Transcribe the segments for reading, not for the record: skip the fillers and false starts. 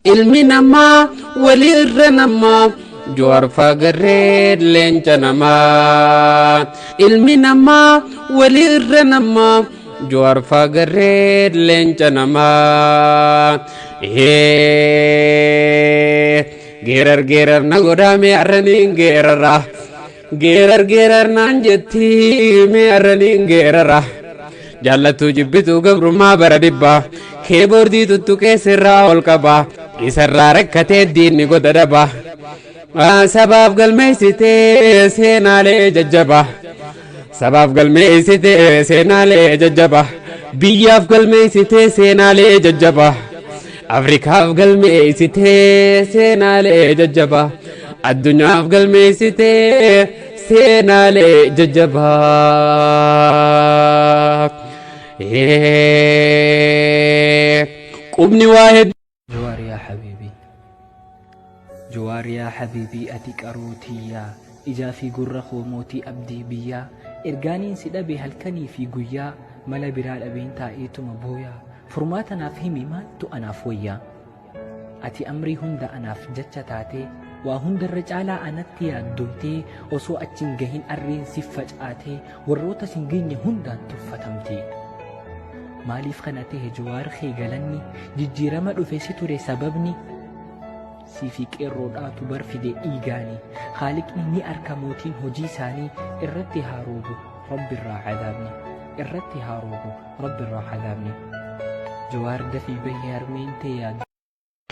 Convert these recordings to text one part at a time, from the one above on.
ilmi namaa walirra namaa Jawar fagare leenca namaa ilmi namaa walirra namaa Jawar fagare leenca namaa geerar na godame arranin geerara geerar naan jetti me arranin geerara jallatu jibbitu gabrummaa bara dhibba keeboordii tuttuqee sirraa ol qaba isarraa rakkatee diinni goda dhaba sabab galmeessite seenaalee jajjaba sabab galmeessite seenaalee jajjaba biyyaaf galmeessite seenaalee jajjaba afrikaaf galmeessite seenaalee jajjaba addunyaaf galmeessite seenaalee jajjaba qubni waahid جوار يا حبيبي أتيك أروتيا إجا في قرة خوموتي أبدي بيا إرقانين سيدبي هالكني في قويا ملا برال أبين تايتو مبويا فرماتنا فهمي مالتو أنا فويا أتي أمري هند أنا في جتشا تاتي وهند الرجالة أنتي أدوتي وسو أتشنجهين أرين سفج آتي والروتا سنجيني هندان تفتمتي مالي فخناته جوار خيقلني جيجيرما دفيسي توري سببني سيفيك الرودات برفدي إيغاني خالقني ني أركموتين هجي ساني إرتي هاروبو رب الرا عذابني إرتي هاروبو رب الرا عذابني جوار دفي بيار مين تياد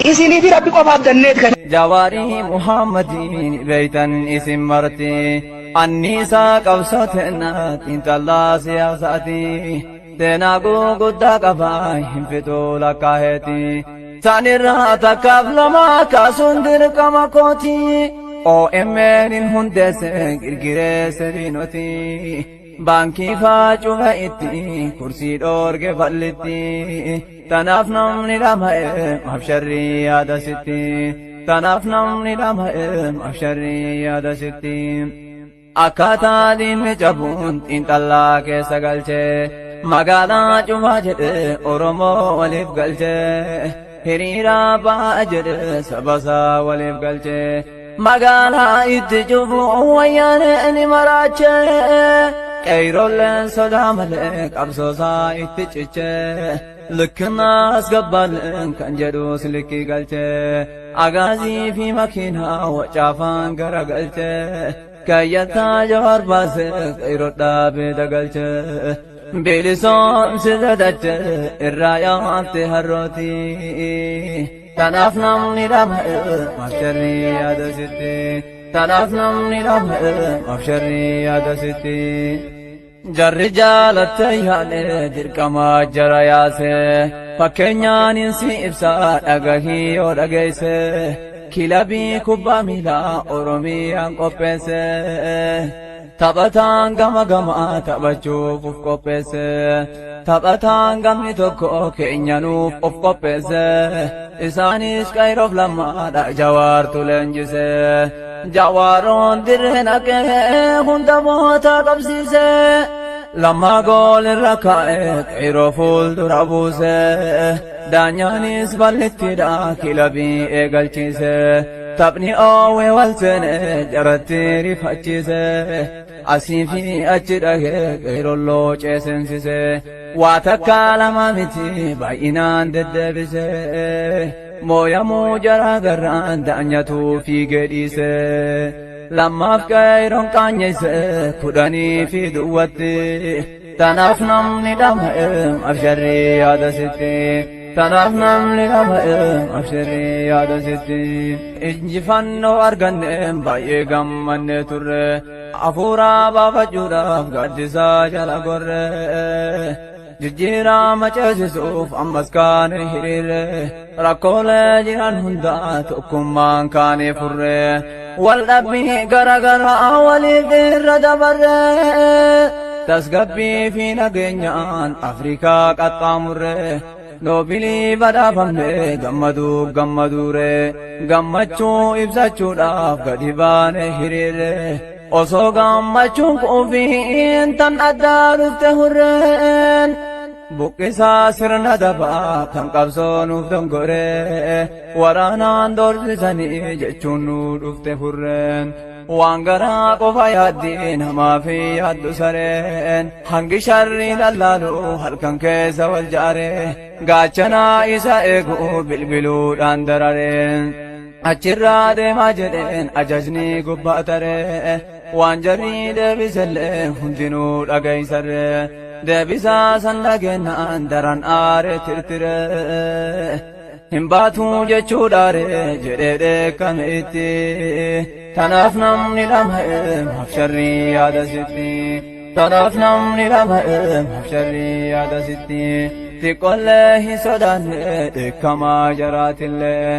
إسيني في ربي قفاب جنات جواري محمدين بيتا اسم مرتي النساء قوساتنا انت الله سياساتي تناقو قدا قفاي انفتو لكاهتي تانيرا تكافل ما كاسندر كما كوتي او امين هندس غرغره سرينوتي بانكي فاجو هايتي كرسي دورغ فلتي تنافنم نلامه ابشري يا دستي تنافنم نلامه ابشري يا دستي اكاتا دين جبون انت الله کے سگلچے مغالا چواجد اورومو ولف گلچے هريرا باجر سبسا ولف قلچه مغالا اتجبو ويانا مراچه كيرولن سلام لك ابسوسا اتچچه لكنا اسقبالن كنجدوس لكي قلچه اغازي في مكينة وچافان غرا قلچه كيتا جوار باس كيرو دابي دقلچه بلسان سددت الرايات هروتي تنافنم ندم مفشري يا دستي تنافنم ندم مفشري يا دستي جر جالت يالي دركما جراياسه فكنيان انسي ابسا اغهي ورغيسه كلابي كوبا ميلا اورومي انقوبسه Taphatan gama gama taphachuuf of qopheesse taphatan gamni tokko keenyanuuf of qopheesse isaanis qayroof lammaadha jawaartu leenjise jawaaroon dirree naqee hunda moota qabsiise lammaa gool irra kaa'e qayroo fuuldura buuse daanyaanis bal'ittiidha kilabii eegalchiise taphni oowwee wal seene jaratti rifachiise asiifi achi dhagee qeerolloo ceesensise waa takka lama miti baay'inaan deddeebise mooyamuu jaraa garraan daanyatuu fiigee dhiise lammaaf qeeroon qaanyeyse kudhanii fi duwwatti tanaaf namni dhama'e absharrii yaadasitti tanaaf namni dhama'e absharrii yaadasitti injifannoo arganneen baay'ee gammanne turre afuuraa baafachuudhaaf gaaddisaa jala gorre jijjiiraa maceesisuuf ammas kaane hiriire rakkoolee jiran hundaa tokkummaan kaane furre wal dhabbii garagaraa waliif irra dabarre tasgabbii fi nageenyaan Afrikaa qaxxaamurre noobilii badhaafamne gammaduuf gammaduure gammachuu ibsachuudhaaf gadi baane hiriire osoo gammachuun quufiin tan addaa dhufte hurreen Buqqisaa sirna dabaa kan qabsoo nuuf dongore waraanaan doorsisanii jechuun nu dhufte furreen waan garaa qofa yaaddii namaa fi yaaddu sareen hangi sharrii lallaalu halkan keessa wal jaare gaachanaa isa eegu bilbiluudhaan darareen achirraa deemaa jedheen ajajni gubbaa taree waan jarrii deebisellee hundinuu dhageessaree deebisaa san dhageenyaan daran aare tirtire hin baatuu jechuudhaare jedhee dheekkame itti tanaaf namni dhama'e mafsharrii yaadasitti tanaaf namni dhama'e mafsharrii yaadasitti xiqqollee hin sodaanne dheekkamaa jaraatillee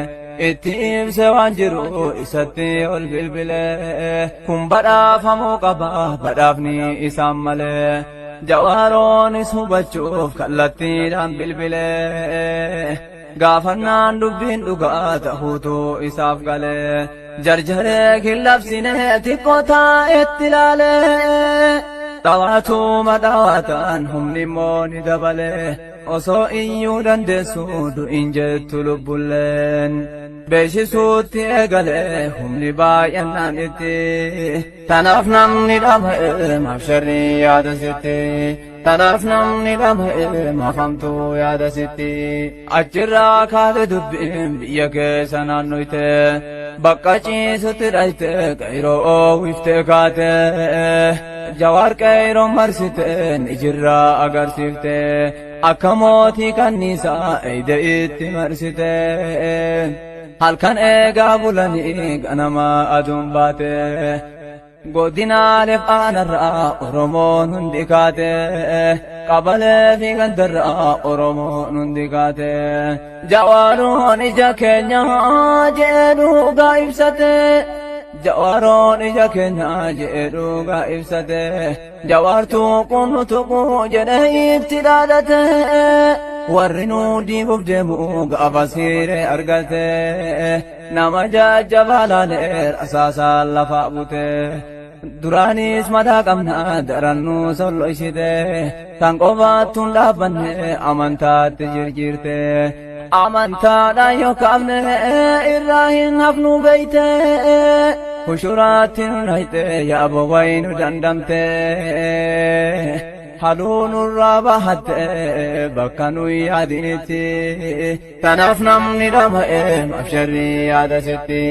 itti ibse waan jiru isatti ol bilbile kun badhaafamuu qaba badhaafni isaan malee jawaaronis hubachuuf kallattiidhaan bilbile gaafannaan dubbiin dhugaa ta'uutu isaaf gale jarjaree killabsine xiqqootaa itti ilaale dhawaatuma dhawaatan humni immoo ni dabale osoo iyyuu dandeessu du'in jettu lubbulleen beeshisuutti eegale humni baay'annaan itti tanaaf namni dhama'e mafsharrii yaadasitti tanaaf namni dhama'e mafamtuu yaadasitti achirraa kaate dubbiin biyya keessa naannoyte bakka ciisutti dhayte qayroo oowwifte kaate jawaar qayroo marsite ijirraa agarsiifte akka mootii kanniisaa eeyde itti marsite halkan eegaa bulanii ganama aduun baate godinaaleef aanarraa oromoon hundi kaate qabalee fi gandarraa oromoon hundi kaate jawaaroon ija keenya jedhuugaa ibsate jawaaroon ija keenya jedhuugaa ibsate jawaartuu qunnu tuquu jedhee itti dhaadate warri nu diiguuf deemu gaafa siiree argate nama jajjabaa laaleer asaasaan lafa bute duraanis mataa qabna darannu solloysite kan qofaattuun dhaabbanne amantaatti jirjirte amantaadhaan yoo kaafne irraa hin hafnu beeyte hushuraatti nu nayte yaabo waynu dandamte haluunurraa bahatte bakka nuyi yaadinitti tanaaf namni dhama'e mafsharrii yaadasitti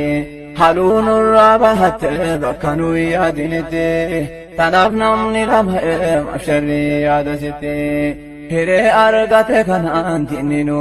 haluunurraa bahatte bakka nuyi yaadinitti tanaaf namni dhama'e mafsharrii yaadasitti hiree argate kanaan tinninu